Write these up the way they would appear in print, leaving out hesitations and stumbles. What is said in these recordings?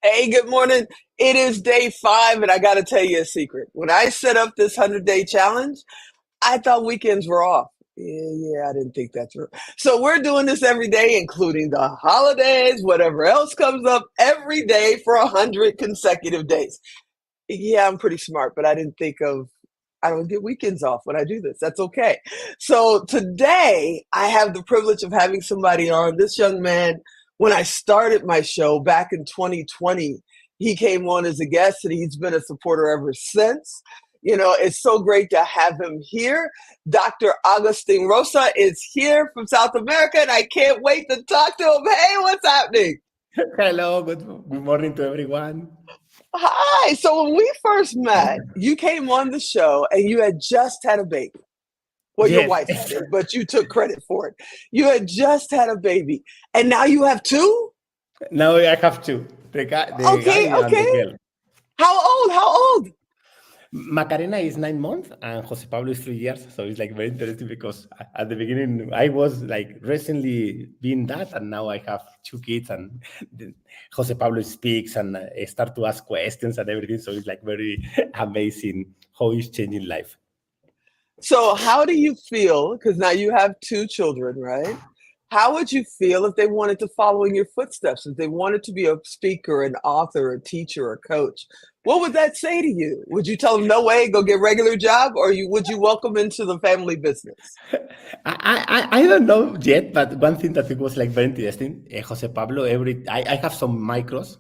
Hey, good morning. It is day 5, and I got to tell you a secret. When I set up this 100-day challenge, I thought weekends were off. Yeah, I didn't think that through. So we're doing this every day, including the holidays, whatever else comes up, every day for 100 consecutive days. Yeah, I'm pretty smart, but I don't get weekends off when I do this. That's okay. So today I have the privilege of having somebody on. This young man, when I started my show back in 2020, he came on as a guest and he's been a supporter ever since. It's so great to have him here. Dr. Agustin Rosa is here from South America, and I can't wait to talk to him. Hey, what's happening? Hello, good morning to everyone. Hi. So when we first met, you came on the show and you had just had a baby. Well, your Yes, wife had it, but you took credit for it. You had just had a baby, and now you have two? now I have two, the guy Okay, and the okay. girl. How old? How old? Macarena is 9 months and Jose Pablo is 3 years. So it's like very interesting because at the beginning I was like recently being that, and now I have two kids, and Jose Pablo speaks and start to ask questions and everything. So it's like very amazing how he's changing life. So, how do you feel? Because now you have two children, right? How would you feel if they wanted to follow in your footsteps, if they wanted to be a speaker, an author, a teacher, a coach? What would that say to you? Would you tell them, no way, go get a regular job, or would you welcome into the family business? I don't know yet, but one thing that it was like very interesting, Jose Pablo, I have some micros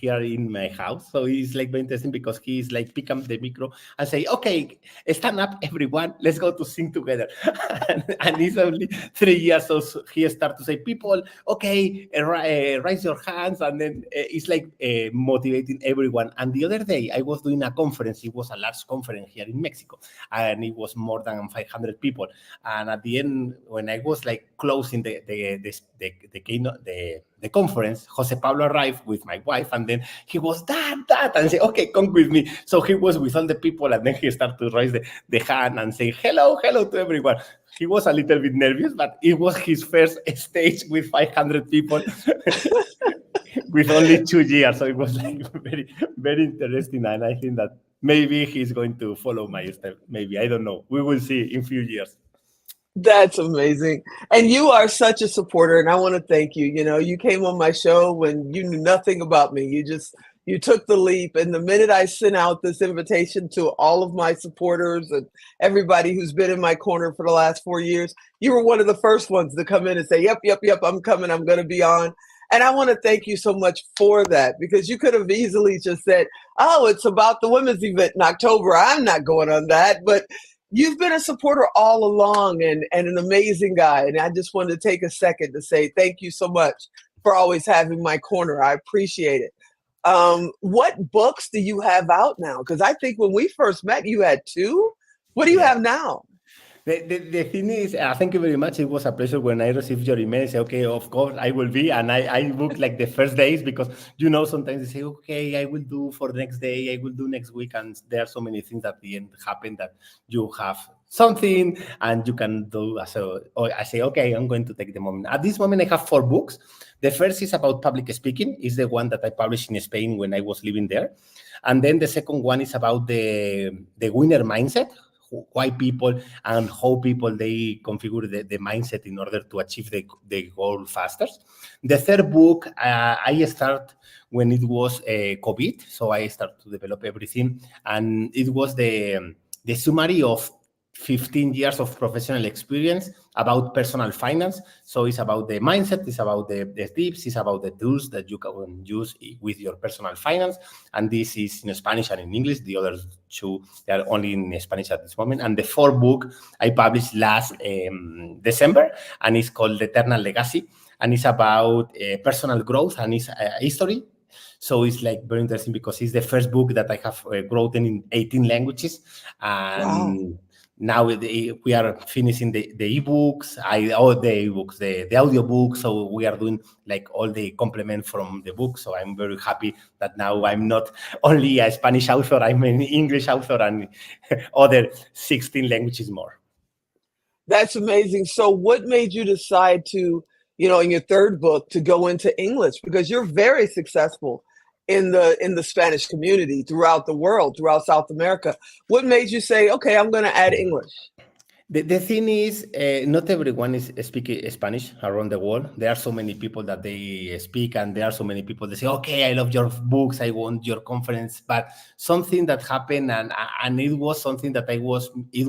here in my house. So it's like very interesting because he's like pick up the micro and say, okay, stand up everyone, let's go to sing together. and he's only 3 years old, so he start to say, people, okay, raise your hands. And then it's like motivating everyone. And the other day I was doing a conference, it was a large conference here in Mexico, and it was more than 500 people. And at the end, when I was like closing the conference, Jose Pablo arrived with my wife, and then he was that, and say, okay, come with me. So he was with all the people, and then he started to raise the hand and say, hello to everyone. He was a little bit nervous, but it was his first stage with 500 people with only 2 years. So it was like very, very interesting. And I think that maybe he's going to follow my step. Maybe, I don't know. We will see in few years. That's amazing. And you are such a supporter, and I want to thank you. You came on my show when you knew nothing about me. You took the leap. And the minute I sent out this invitation to all of my supporters and everybody who's been in my corner for the last 4 years, you were one of the first ones to come in and say, yep, yep, yep, I'm coming. I'm going to be on. And I want to thank you so much for that, because you could have easily just said, oh, it's about the women's event in October. I'm not going on that. But you've been a supporter all along, and an amazing guy. And I just wanted to take a second to say thank you so much for always having my corner. I appreciate it. What books do you have out now? Because I think when we first met, you had two. What do you Yeah. have now? The thing is, thank you very much. It was a pleasure when I received your email. I say, okay, of course I will be. And I booked like the first days because, sometimes they say, okay, I will do for the next day, I will do next week. And there are so many things at the end happen that you have something and you can do. So I say, okay, I'm going to take the moment. At this moment, I have 4 books. The first is about public speaking, is the one that I published in Spain when I was living there. And then the second one is about the winner mindset, why people and how people they configure the mindset in order to achieve the goal faster. The third book I start when it was COVID, so I start to develop everything, and it was the summary of 15 years of professional experience about personal finance. So it's about the mindset, it's about the tips, it's about the tools that you can use with your personal finance. And this is in Spanish and in English. The other two, they are only in Spanish at this moment. And the fourth book I published last December, and it's called The Eternal Legacy. And it's about personal growth and it's history. So it's like very interesting because it's the first book that I have written in 18 languages. Wow. And now we are finishing the ebooks, the audiobooks. So we are doing like all the complement from the book. So I'm very happy that now I'm not only a Spanish author, I'm an English author and other 16 languages more. That's amazing. So what made you decide to in your third book to go into English because you're very successful in the Spanish community throughout the world, throughout South America. What made you say, okay, I'm going to add English? The thing is, not everyone is speaking Spanish around the world. There are so many people that they speak, and there are so many people that say, "Okay, I love your books. I want your conference." But something that happened, and it was something that it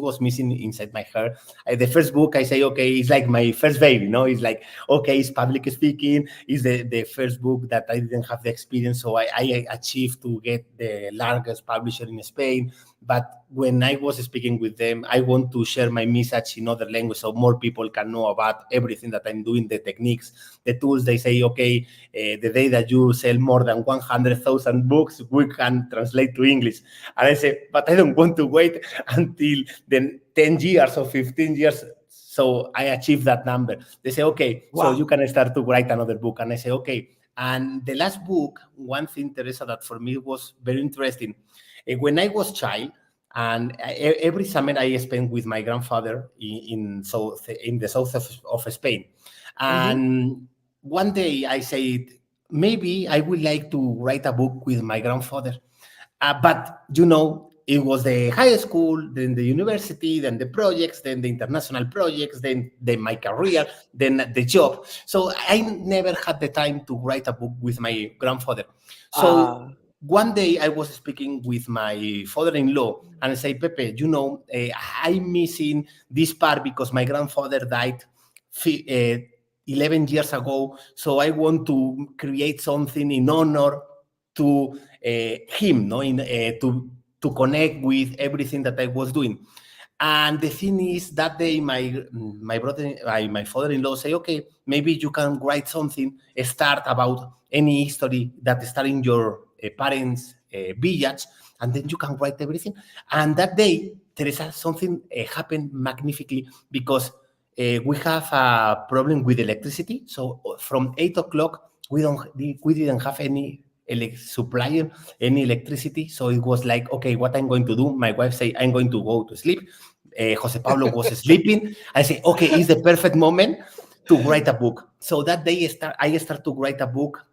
was missing inside my heart. The first book, I say, "Okay, it's like my first baby." No, it's like, okay, it's public speaking. It's the first book that I didn't have the experience, so I achieved to get the largest publisher in Spain. But when I was speaking with them, I want to share my message in other language so more people can know about everything that I'm doing, the techniques, the tools. They say, okay, the day that you sell more than 100,000 books, we can translate to English. And I say, but I don't want to wait until the 10 years or 15 years. So I achieved that number. They say, okay, so Wow. you can start to write another book. And I say, okay. And the last book, one thing, Teresa, that for me was very interesting. When I was child, and every summer I spent with my grandfather in the south of Spain. Hmm. And one day I said, maybe I would like to write a book with my grandfather. But it was the high school, then the university, then the projects, then the international projects, then my career, then the job. So I never had the time to write a book with my grandfather. So Uh, one day I was speaking with my father-in-law and I say, Pepe, I'm missing this part because my grandfather died 11 years ago. So I want to create something in honor to him, no, to connect with everything that I was doing. And the thing is, that day my brother, my father-in-law say, okay, maybe you can write something, start about any history that start in your parents' village, and then you can write everything. And that day, Teresa, something happened magnificently because we have a problem with electricity. So from 8 o'clock, we didn't have any supplier, any electricity. So it was like, okay, what I'm going to do? My wife say, I'm going to go to sleep. Jose Pablo was sleeping. I say, okay, it's the perfect moment to write a book. So that day I start to write a book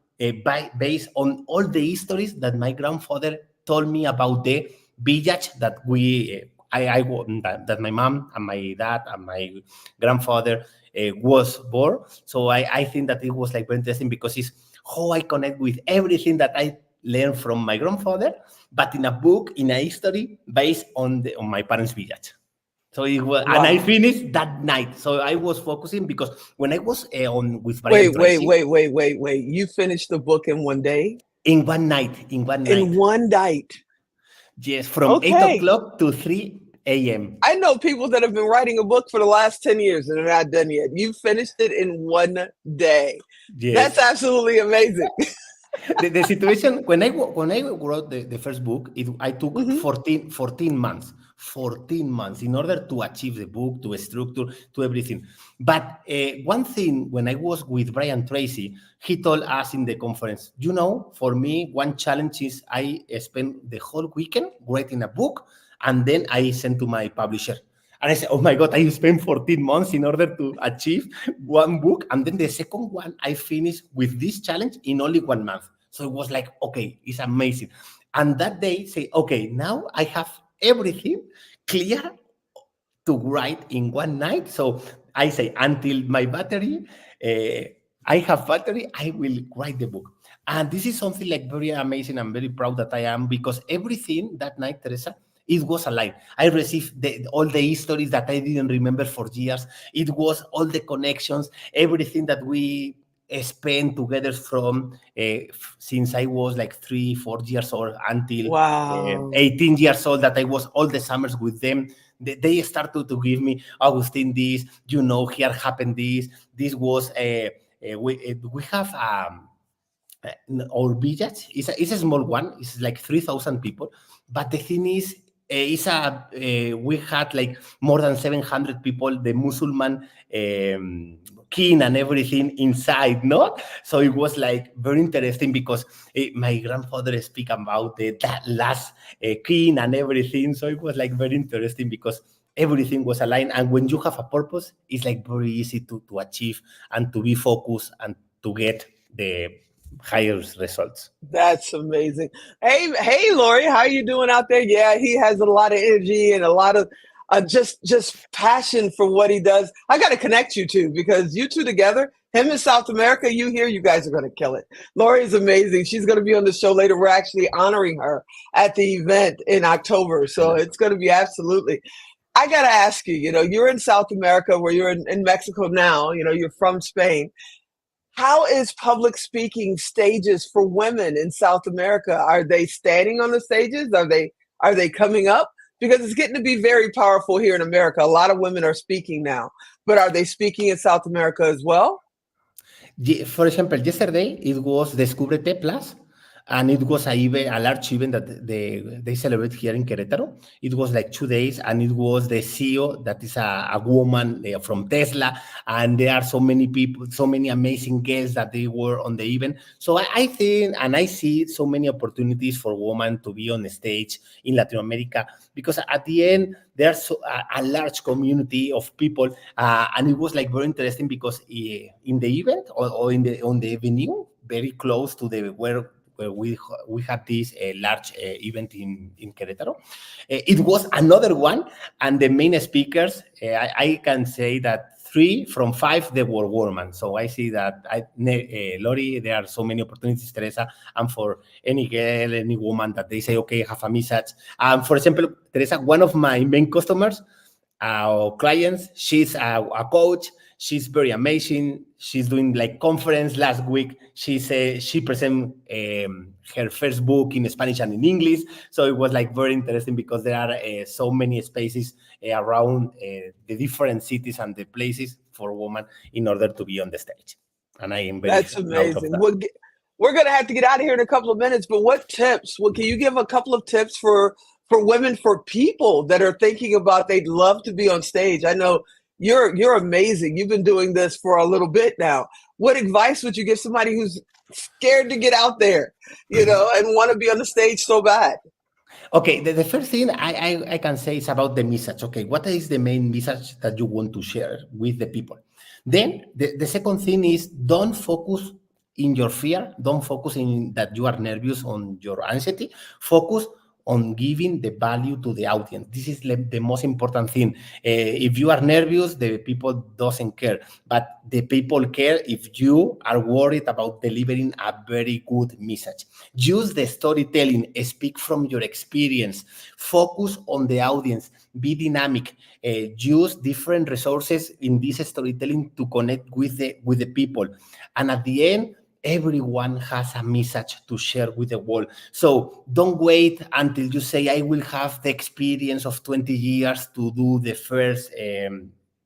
based on all the histories that my grandfather told me about the village that that my mom and my dad and my grandfather was born. So I think that it was like very interesting because it's how I connect with everything that I learned from my grandfather, but in a book, in a history based on my parents' village. So it was, and I wow. finished that night. So I was focusing because when I was on with Brian Wait, wait, Tracy, wait, wait, wait, wait. You finished the book in one day? in one In night, one night. yes, from eight Okay. o'clock to 3 a.m. I know people that have been writing a book for the last 10 years and they're not done yet. You finished it in one day. That's Yes, absolutely amazing. the situation when I wrote the first book, I took Hmm. 14 months, 14 months in order to achieve the book, to structure, to everything. But one thing, when I was with Brian Tracy, he told us in the conference, for me, one challenge is I spend the whole weekend writing a book, and then I send to my publisher. And I said, oh my God, I spent 14 months in order to achieve one book. And then the second one, I finished with this challenge in only 1 month. So it was like, okay, it's amazing. And that day, say, okay, now I have everything clear to write in one night. So I say, until my battery, I have battery, I will write the book. And this is something like very amazing. I'm very proud that I am because everything that night, Teresa, it was alive. I received all the histories that I didn't remember for years. It was all the connections, everything that we spent together from since I was like 3, 4 years old until Wow. 18 years old, that I was all the summers with them. They started to give me, Augustin, this, here happened this was, we have our village is a small one. It's like 3,000 people. But the thing is, we had like more than 700 people, the Muslim king and everything inside, no? So it was like very interesting because my grandfather speak about that last king and everything. So it was like very interesting because everything was aligned. And when you have a purpose, it's like very easy to achieve and to be focused and to get the highest results. That's amazing. Hey, Lori, how you doing out there? Yeah, he has a lot of energy and a lot of just passion for what he does. I got to connect you two because you two together, him in South America, you here, you guys are going to kill it. Lori is amazing. She's going to be on the show later. We're actually honoring her at the event in October, so it's going to be absolutely. I got to ask you. You're in South America, where you're in Mexico now. You're from Spain. How is public speaking stages for women in South America? Are they standing on the stages? Are they coming up? Because it's getting to be very powerful here in America. A lot of women are speaking now, but are they speaking in South America as well? For example, yesterday it was Descúbrete Plus, and it was a large event that they celebrate here in Querétaro. It was like 2 days, and it was the CEO that is a woman from Tesla, and there are so many people, so many amazing guests that they were on the event. So I think, and I see so many opportunities for women to be on the stage in Latin America, because at the end, there's a large community of people, and it was like very interesting because in the event or on the venue, very close to the where we had this large event in Querétaro. It was another one, and the main speakers, I can say that 3 from 5 they were women. So I see that Lori, there are so many opportunities, Teresa, and for any girl, any woman that they say, okay, have a message. For example, Teresa, one of my main customers, clients, she's a coach. She's very amazing. She's doing like conference last week. She present her first book in Spanish and in English. So it was like very interesting because there are so many spaces around the different cities and the places for women in order to be on the stage. And I am very That's proud of amazing. that. We're going to have to get out of here in a couple of minutes, but what tips? Can you give a couple of tips for women, for people that are thinking about they'd love to be on stage? I know you're amazing. You've been doing this for a little bit now. What advice would you give somebody who's scared to get out there, and want to be on the stage so bad? Okay, the first thing I can say is about the message. Okay, what is the main message that you want to share with the people? Then the second thing is don't focus in your fear. Don't focus in that you are nervous on your anxiety. Focus on giving the value to the audience. This is the most important thing. If you are nervous, the people doesn't care, but the people care if you are worried about delivering a very good message. Use the storytelling, speak from your experience, focus on the audience, be dynamic, use different resources in this storytelling to connect with the people. And at the end, everyone has a message to share with the world. So don't wait until you say, I will have the experience of 20 years to do the first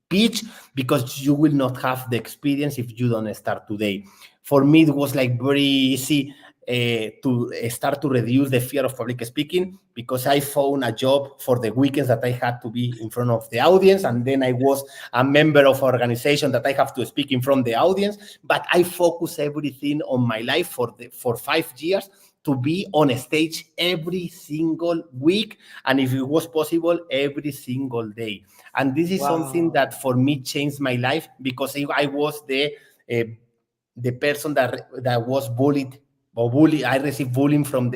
pitch, because you will not have the experience if you don't start today. For me, it was like very easy to start to reduce the fear of public speaking, because I found a job for the weekends that I had to be in front of the audience, and then I was a member of an organization that I have to speak in front of the audience. But I focus everything on my life for 5 years to be on a stage every single week, and if it was possible, every single day. And this is something Wow. that for me changed my life, because I was the person that was bullied or bully. I received bullying from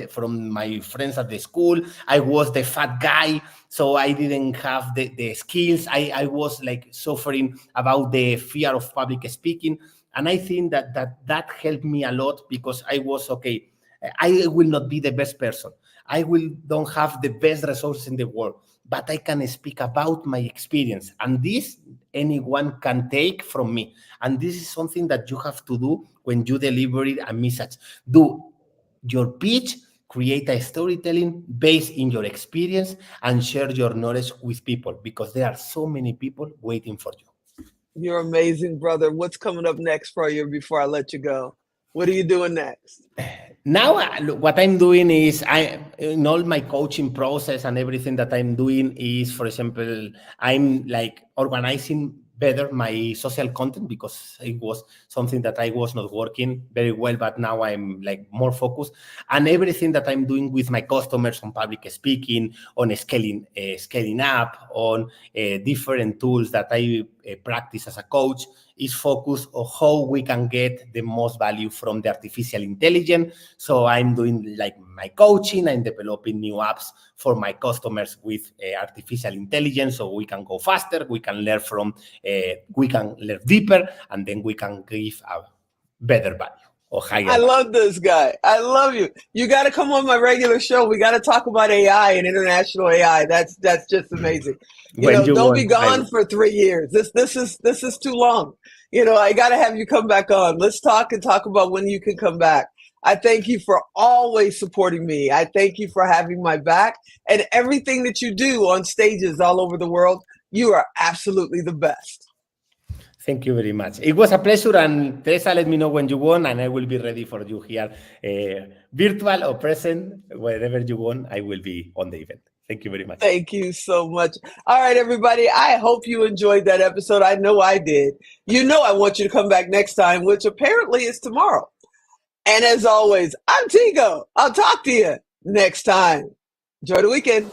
my friends at the school. I was the fat guy, so I didn't have the skills. I was like suffering about the fear of public speaking, and I think that helped me a lot, because I was okay. I will not be the best person. I will don't have the best resources in the world, but I can speak about my experience, and this anyone can take from me. And this is something that you have to do when you deliver a message. Do your pitch, create a storytelling based in your experience, and share your knowledge with people, because there are so many people waiting for you. You're amazing, brother. What's coming up next for you before I let you go? What are you doing next? Now, what I'm doing is, I in all my coaching process and everything that I'm doing is, for example, I'm like organizing better my social content because it was something that I was not working very well, but now I'm like more focused. And everything that I'm doing with my customers on public speaking, on scaling up, on different tools that I practice as a coach is focused on how we can get the most value from the artificial intelligence. So I'm doing like my coaching, I'm developing new apps for my customers with artificial intelligence so we can go faster, we can learn from, we can learn deeper, and then we can give a better value or higher I value. love this guy. I love you. You got to come on my regular show. We got to talk about AI and international AI. That's just amazing. When you Don't be want, gone for 3 years. This is too long. I got to have you come back on. Let's talk and talk about when you can come back. I thank you for always supporting me. I thank you for having my back and everything that you do on stages all over the world. You are absolutely the best. Thank you very much. It was a pleasure, and Teresa, let me know when you want, and I will be ready for you here, virtual or present, wherever you want. I will be on the event. Thank you very much. Thank you so much. All right, everybody. I hope you enjoyed that episode. I know I did. I want you to come back next time, which apparently is tomorrow. And as always, I'm Tigo. I'll talk to you next time. Enjoy the weekend.